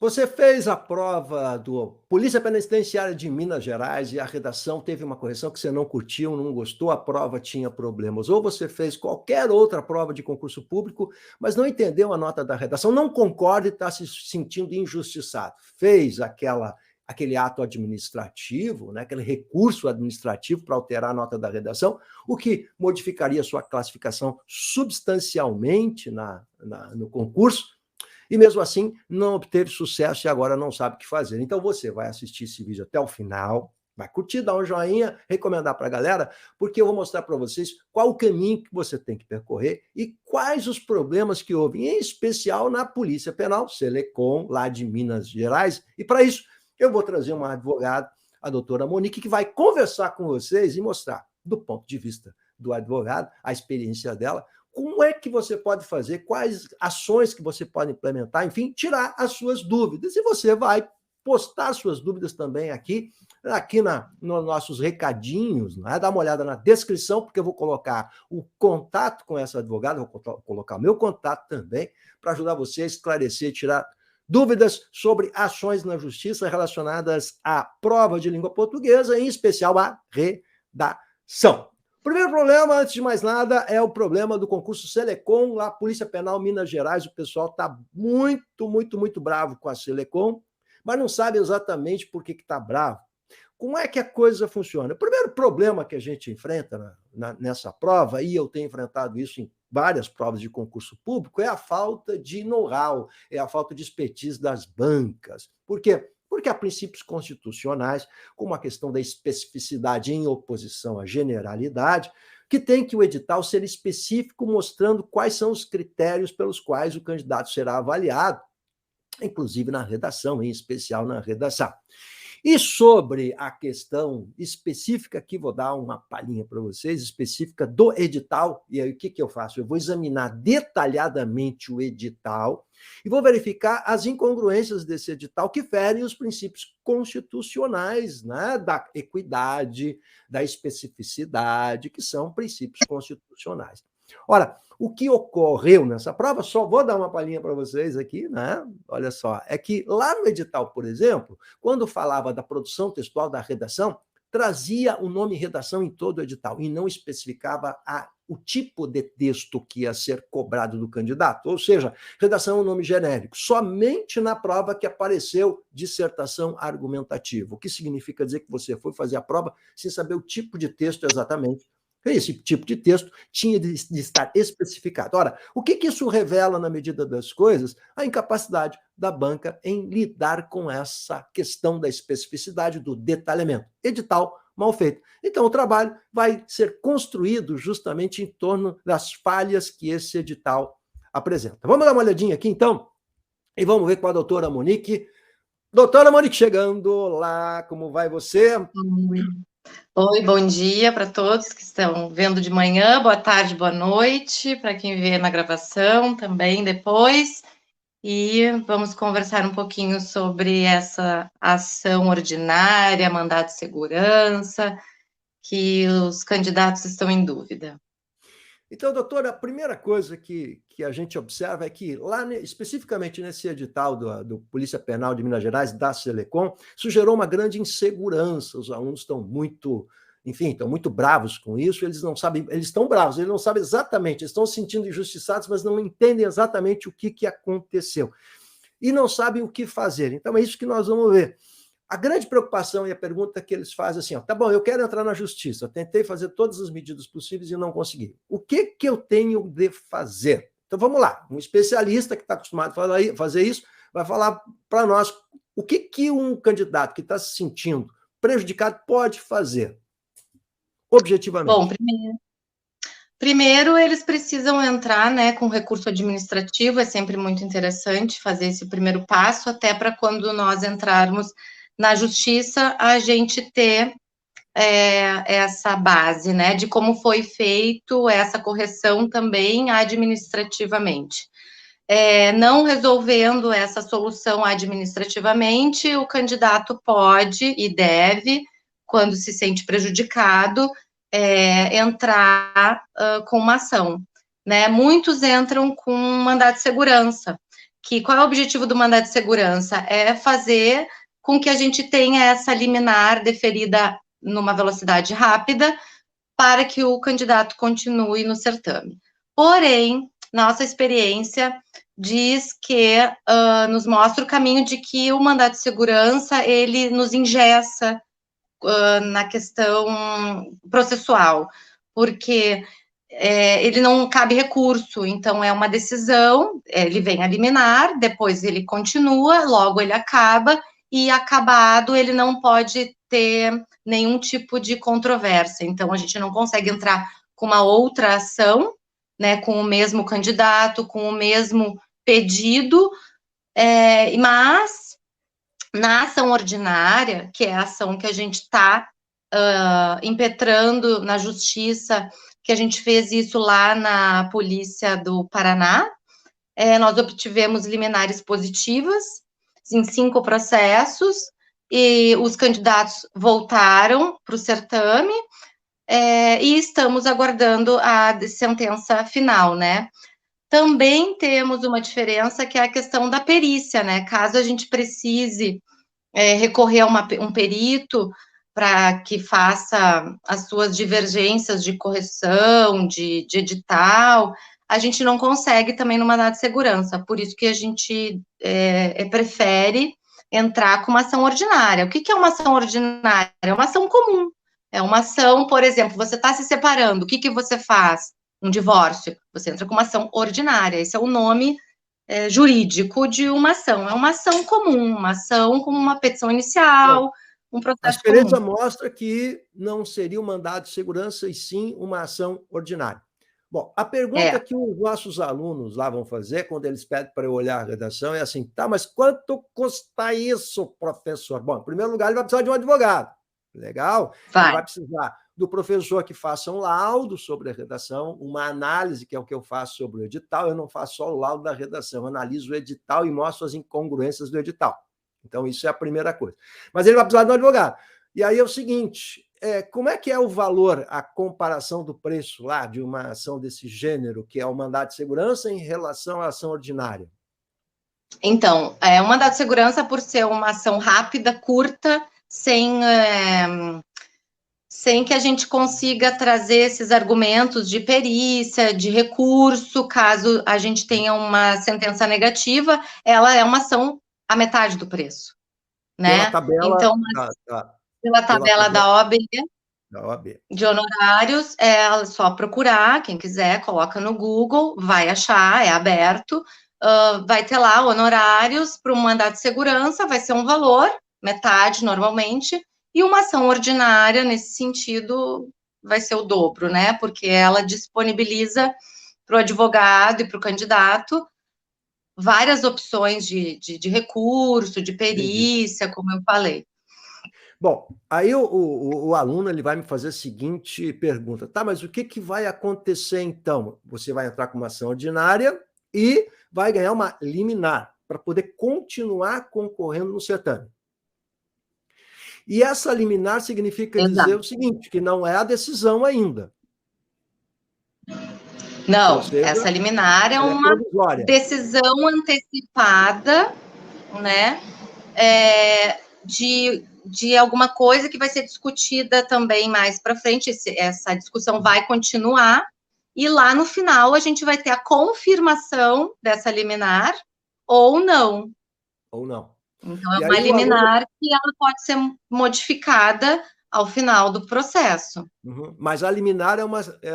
Você fez a prova do Polícia Penitenciária de Minas Gerais e a redação teve uma correção que você não curtiu, não gostou, a prova tinha problemas. Ou você fez qualquer outra prova de concurso público, mas não entendeu a nota da redação, não concorda e está se sentindo injustiçado. Fez aquele ato administrativo, né, aquele recurso administrativo para alterar a nota da redação, o que modificaria sua classificação substancialmente no concurso, e mesmo assim não obteve sucesso e agora não sabe o que fazer. Então você vai assistir esse vídeo até o final, vai curtir, dar um joinha, recomendar para a galera, porque eu vou mostrar para vocês qual o caminho que você tem que percorrer e quais os problemas que houve, em especial na Polícia Penal, Selecom, lá de Minas Gerais. E para isso, eu vou trazer uma advogada, a doutora Monique, que vai conversar com vocês e mostrar, do ponto de vista do advogado, a experiência dela, como é que você pode fazer, quais ações que você pode implementar, enfim, tirar as suas dúvidas. E você vai postar suas dúvidas também aqui nos nossos recadinhos, né? Dá uma olhada na descrição, porque eu vou colocar o contato com essa advogada, vou colocar o meu contato também, para ajudar você a esclarecer, tirar dúvidas sobre ações na justiça relacionadas à prova de língua portuguesa, em especial à redação. O primeiro problema, antes de mais nada, é o problema do concurso Selecom, lá, Polícia Penal, Minas Gerais. O pessoal está muito bravo com a Selecom, mas não sabe exatamente por que está bravo. Como é que a coisa funciona? O primeiro problema que a gente enfrenta nessa prova, e eu tenho enfrentado isso em várias provas de concurso público, é a falta de know-how, é a falta de expertise das bancas. Por quê? Porque há princípios constitucionais, como a questão da especificidade em oposição à generalidade, que tem que o edital ser específico, mostrando quais são os critérios pelos quais o candidato será avaliado, inclusive na redação, em especial na redação. E sobre a questão específica, aqui vou dar uma palhinha para vocês, específica do edital, e aí o que eu faço? Eu vou examinar detalhadamente o edital e vou verificar as incongruências desse edital que ferem os princípios constitucionais, né, da equidade, da especificidade, que são princípios constitucionais. Ora, o que ocorreu nessa prova, só vou dar uma palhinha para vocês aqui, né? Olha só, é que lá no edital, por exemplo, quando falava da produção textual da redação, trazia o nome redação em todo o edital e não especificava o tipo de texto que ia ser cobrado do candidato, ou seja, redação é um nome genérico, somente na prova que apareceu dissertação argumentativa, o que significa dizer que você foi fazer a prova sem saber o tipo de texto exatamente. Esse tipo de texto tinha de estar especificado. Ora, o que isso revela na medida das coisas? A incapacidade da banca em lidar com essa questão da especificidade, do detalhamento. Edital mal feito. Então, o trabalho vai ser construído justamente em torno das falhas que esse edital apresenta. Vamos dar uma olhadinha aqui, então, e vamos ver com a doutora Monique. Doutora Monique, chegando lá, como vai você? Oi, bom dia para todos que estão vendo de manhã, boa tarde, boa noite, para quem vê na gravação também depois. E vamos conversar um pouquinho sobre essa ação ordinária, mandado de segurança, que os candidatos estão em dúvida. Então, doutora, a primeira coisa que a gente observa é que lá, especificamente nesse edital do Polícia Penal de Minas Gerais, da Selecom, isso gerou uma grande insegurança. Os alunos estão muito, enfim, estão muito bravos com isso, eles não sabem, eles estão bravos, eles não sabem exatamente, eles estão se sentindo injustiçados, mas não entendem exatamente o que aconteceu. E não sabem o que fazer. Então, é isso que nós vamos ver. A grande preocupação e a pergunta que eles fazem assim, ó, tá bom, eu quero entrar na justiça, tentei fazer todas as medidas possíveis e não consegui. O que eu tenho de fazer? Então vamos lá, um especialista que está acostumado a fazer isso vai falar para nós o que um candidato que está se sentindo prejudicado pode fazer, objetivamente. Bom, primeiro eles precisam entrar, né, com recurso administrativo, é sempre muito interessante fazer esse primeiro passo, até para quando nós entrarmos na justiça, a gente ter essa base, né, de como foi feito essa correção também administrativamente. Não resolvendo essa solução administrativamente, o candidato pode e deve, quando se sente prejudicado, entrar com uma ação, né? Muitos entram com um mandado de segurança, que qual é o objetivo do mandado de segurança? É fazer com que a gente tenha essa liminar deferida numa velocidade rápida para que o candidato continue no certame. Porém, nossa experiência diz que nos mostra o caminho de que o mandado de segurança, ele nos engessa na questão processual, porque ele não cabe recurso, então é uma decisão, ele vem a liminar, depois ele continua, logo ele acaba, e acabado ele não pode ter nenhum tipo de controvérsia, então a gente não consegue entrar com uma outra ação, né, com o mesmo candidato, com o mesmo pedido, mas na ação ordinária, que é a ação que a gente está impetrando na justiça, que a gente fez isso lá na Polícia do Paraná, nós obtivemos liminares positivas em 5 processos, e os candidatos voltaram para o certame, e estamos aguardando a sentença final, né? Também temos uma diferença, que é a questão da perícia, né? Caso a gente precise recorrer a um perito para que faça as suas divergências de correção, de edital, a gente não consegue também no mandado de segurança, por isso que a gente prefere entrar com uma ação ordinária. O que é uma ação ordinária? É uma ação comum, é uma ação, por exemplo, você está se separando, o que você faz? Um divórcio, você entra com uma ação ordinária, esse é o nome jurídico de uma ação. É uma ação comum, uma ação com uma petição inicial, um processo comum. A experiência mostra que não seria um mandado de segurança, e sim uma ação ordinária. Bom, a pergunta que os nossos alunos lá vão fazer, quando eles pedem para eu olhar a redação, é assim, tá, mas quanto custa isso, professor? Bom, em primeiro lugar, ele vai precisar de um advogado. Legal? Ele vai precisar do professor que faça um laudo sobre a redação, uma análise, que é o que eu faço sobre o edital. Eu não faço só o laudo da redação, eu analiso o edital e mostro as incongruências do edital. Então, isso é a primeira coisa. Mas ele vai precisar de um advogado. E aí é o seguinte, como é que é o valor, a comparação do preço lá de uma ação desse gênero, que é o mandado de segurança, em relação à ação ordinária? Então, o mandado de segurança, por ser uma ação rápida, curta, sem que a gente consiga trazer esses argumentos de perícia, de recurso, caso a gente tenha uma sentença negativa, ela é uma ação à metade do preço, né? Pela tabela, então, pela tabela da OAB, de honorários, é só procurar, quem quiser, coloca no Google, vai achar, é aberto, vai ter lá honorários para um mandado de segurança, vai ser um valor, metade normalmente, e uma ação ordinária, nesse sentido, vai ser o dobro, né? Porque ela disponibiliza para o advogado e para o candidato várias opções de recurso, de perícia, como eu falei. Bom, aí o aluno ele vai me fazer a seguinte pergunta, tá, mas o que vai acontecer então? Você vai entrar com uma ação ordinária e vai ganhar uma liminar para poder continuar concorrendo no certame. E essa liminar significa dizer o seguinte, que não é a decisão ainda. Não, seja, essa liminar é uma decisão antecipada, né, de alguma coisa que vai ser discutida também mais para frente, essa discussão vai continuar, e lá no final a gente vai ter a confirmação dessa liminar, ou não. Ou não. Então, é uma liminar que ela pode ser modificada ao final do processo. Mas a liminar é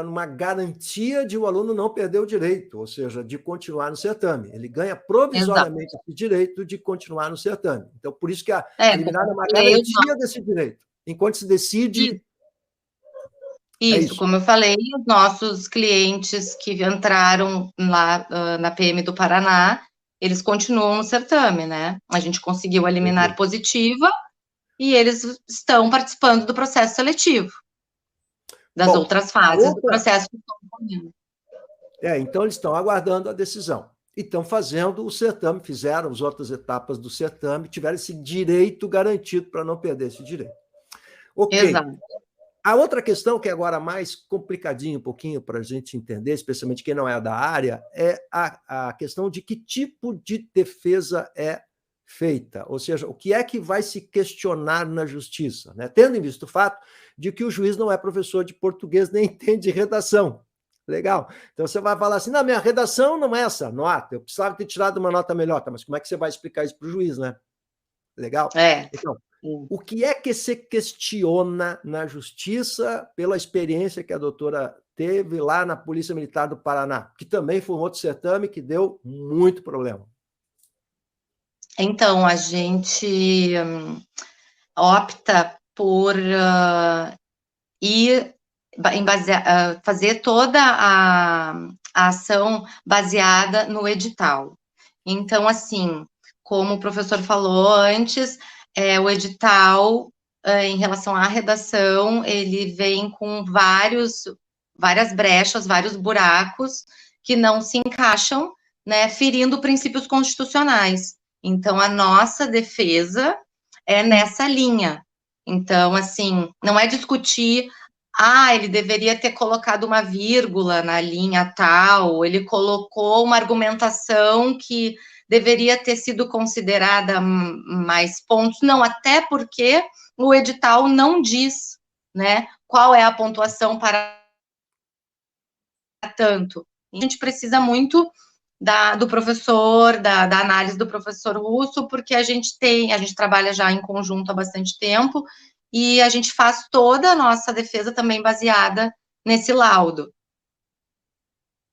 uma garantia de o aluno não perder o direito, ou seja, de continuar no certame. Ele ganha provisoriamente o direito de continuar no certame. Então, por isso que a liminar é uma garantia desse direito, enquanto se decide... Isso, como eu falei, os nossos clientes que entraram lá na PM do Paraná, eles continuam no certame, né? A gente conseguiu a liminar positiva e eles estão participando do processo seletivo, das outras fases do processo que estão ocorrendo. Então, eles estão aguardando a decisão. E estão fazendo o certame, fizeram as outras etapas do certame, tiveram esse direito garantido para não perder esse direito. Ok. Exato. A outra questão, que é agora mais complicadinho um pouquinho para a gente entender, especialmente quem não é da área, é a questão de que tipo de defesa é feita, ou seja, o que é que vai se questionar na justiça, né? Tendo em vista o fato de que o juiz não é professor de português nem entende redação. Legal. Então você vai falar assim: não, minha redação não é essa nota, eu precisava ter tirado uma nota melhor, tá, mas como é que você vai explicar isso para o juiz, né? Legal? É. Então, o que é que se questiona na justiça pela experiência que a doutora teve lá na Polícia Militar do Paraná, que também foi um outro certame que deu muito problema? Então, a gente opta por ir fazer toda a ação baseada no edital. Então, assim, como o professor falou antes, o edital, em relação à redação, ele vem com várias brechas, vários buracos que não se encaixam, né, ferindo princípios constitucionais. Então, a nossa defesa é nessa linha. Então, assim, não é discutir, ele deveria ter colocado uma vírgula na linha tal, ele colocou uma argumentação que deveria ter sido considerada mais pontos. Não, até porque o edital não diz, né, qual é a pontuação para tanto. A gente precisa muito do professor, da análise do professor Russo, porque a gente trabalha já em conjunto há bastante tempo, e a gente faz toda a nossa defesa também baseada nesse laudo.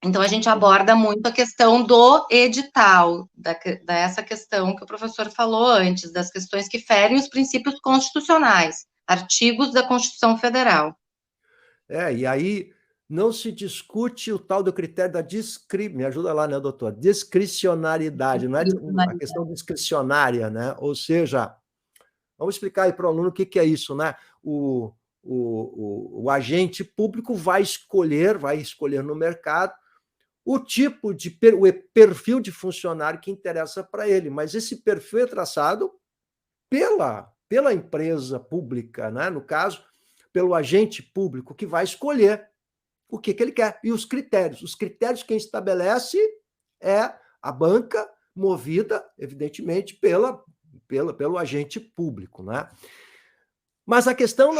Então, a gente aborda muito a questão do edital, dessa questão que o professor falou antes, das questões que ferem os princípios constitucionais, artigos da Constituição Federal. E aí não se discute o tal do critério da me ajuda lá, né, doutor? Discricionariedade, não é a questão discricionária, né? Ou seja, vamos explicar aí para o aluno o que é isso, né? O agente público vai escolher no mercado o tipo de o perfil de funcionário que interessa para ele, mas esse perfil é traçado pela empresa pública, né? No caso, pelo agente público que vai escolher o que ele quer. E os critérios quem estabelece é a banca, movida, evidentemente, pelo agente público, né? Mas a questão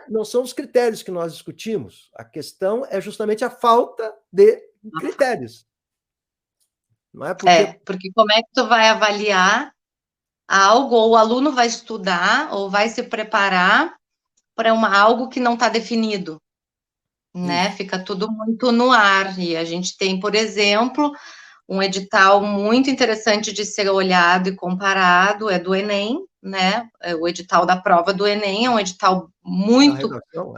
não são os critérios que nós discutimos, a questão é justamente a falta de critérios. Não é porque como é que tu vai avaliar algo, ou o aluno vai estudar, ou vai se preparar para algo que não está definido, né? Isso. Fica tudo muito no ar, e a gente tem, por exemplo, um edital muito interessante de ser olhado e comparado, é do Enem, né? O edital da prova do Enem é um edital muito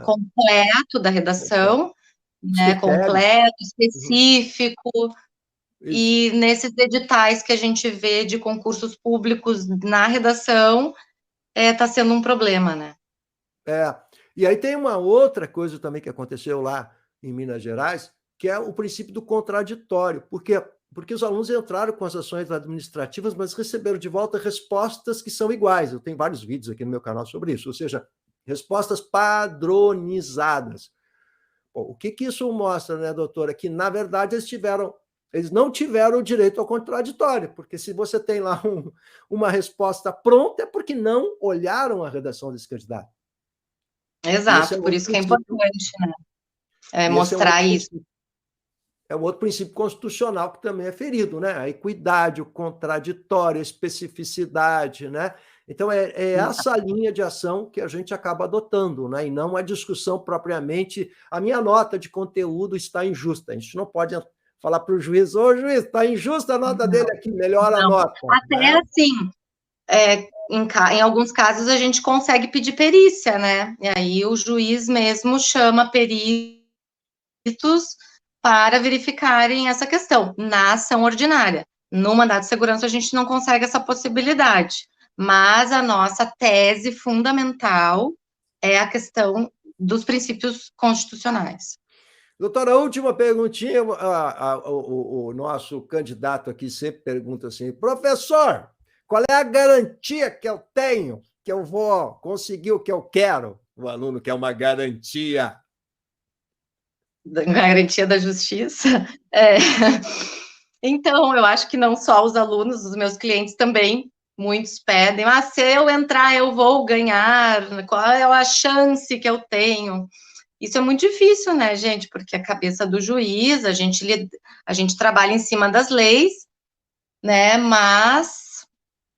completo da redação, né? Completo, específico. Isso. E nesses editais que a gente vê de concursos públicos na redação, está sendo um problema, né? E aí tem uma outra coisa também que aconteceu lá em Minas Gerais, que é o princípio do contraditório, porque os alunos entraram com as ações administrativas, mas receberam de volta respostas que são iguais. Eu tenho vários vídeos aqui no meu canal sobre isso, ou seja, respostas padronizadas. Bom, o que isso mostra, né, doutora? Que, na verdade, eles não tiveram o direito ao contraditório, porque se você tem lá uma resposta pronta, é porque não olharam a redação desse candidato. Exato, por isso que é importante, né? Mostrar isso. É um outro princípio constitucional que também é ferido, né? A equidade, o contraditório, a especificidade, né? Então, é essa linha de ação que a gente acaba adotando, né? E não a discussão propriamente, a minha nota de conteúdo está injusta. A gente não pode falar para o juiz, ô juiz, está injusta a nota dele aqui, melhora a nota. Até né? Assim, em alguns casos a gente consegue pedir perícia, né? E aí o juiz mesmo chama peritos para verificarem essa questão na ação ordinária. No mandado de segurança a gente não consegue essa possibilidade, mas a nossa tese fundamental é a questão dos princípios constitucionais. Doutora, a última perguntinha, o nosso candidato aqui sempre pergunta assim, professor, qual é a garantia que eu tenho que eu vou conseguir o que eu quero? O aluno quer uma garantia. Garantia da justiça. É. Então, eu acho que não só os alunos, os meus clientes também, muitos pedem, se eu entrar, eu vou ganhar, qual é a chance que eu tenho? Isso é muito difícil, né, gente? Porque a cabeça do juiz, a gente trabalha em cima das leis, né? Mas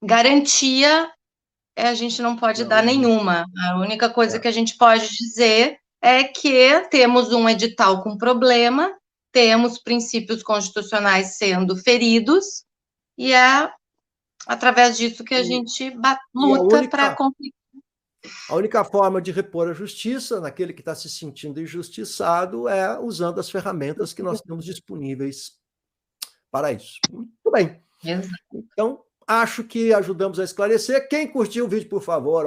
garantia a gente não pode dar nenhuma. A única coisa que a gente pode dizer é que temos um edital com problema, temos princípios constitucionais sendo feridos, e é através disso que a gente luta para cumprir. A única forma de repor a justiça naquele que está se sentindo injustiçado é usando as ferramentas que nós temos disponíveis para isso. Muito bem. Exato. Então, acho que ajudamos a esclarecer. Quem curtiu o vídeo, por favor,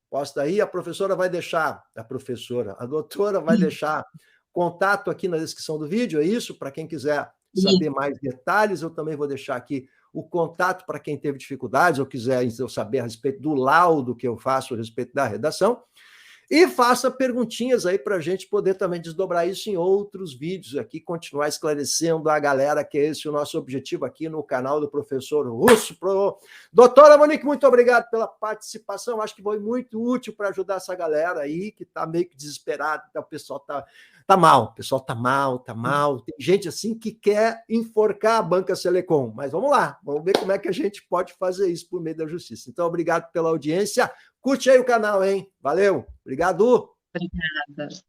posta aí. A professora vai deixar, a doutora vai deixar contato aqui na descrição do vídeo, é isso? Para quem quiser saber mais detalhes, eu também vou deixar aqui o contato para quem teve dificuldades ou quiser saber a respeito do laudo que eu faço a respeito da redação. E faça perguntinhas aí para a gente poder também desdobrar isso em outros vídeos aqui, continuar esclarecendo a galera, que é esse o nosso objetivo aqui no canal do Professor Russo Pro. Doutora Monique, muito obrigado pela participação, acho que foi muito útil para ajudar essa galera aí, que está meio que desesperada, o pessoal tá mal, tá mal, tem gente assim que quer enforcar a Banca Selecom, mas vamos lá, vamos ver como é que a gente pode fazer isso por meio da justiça. Então, obrigado pela audiência. Curte aí o canal, hein? Valeu. Obrigado. Obrigada.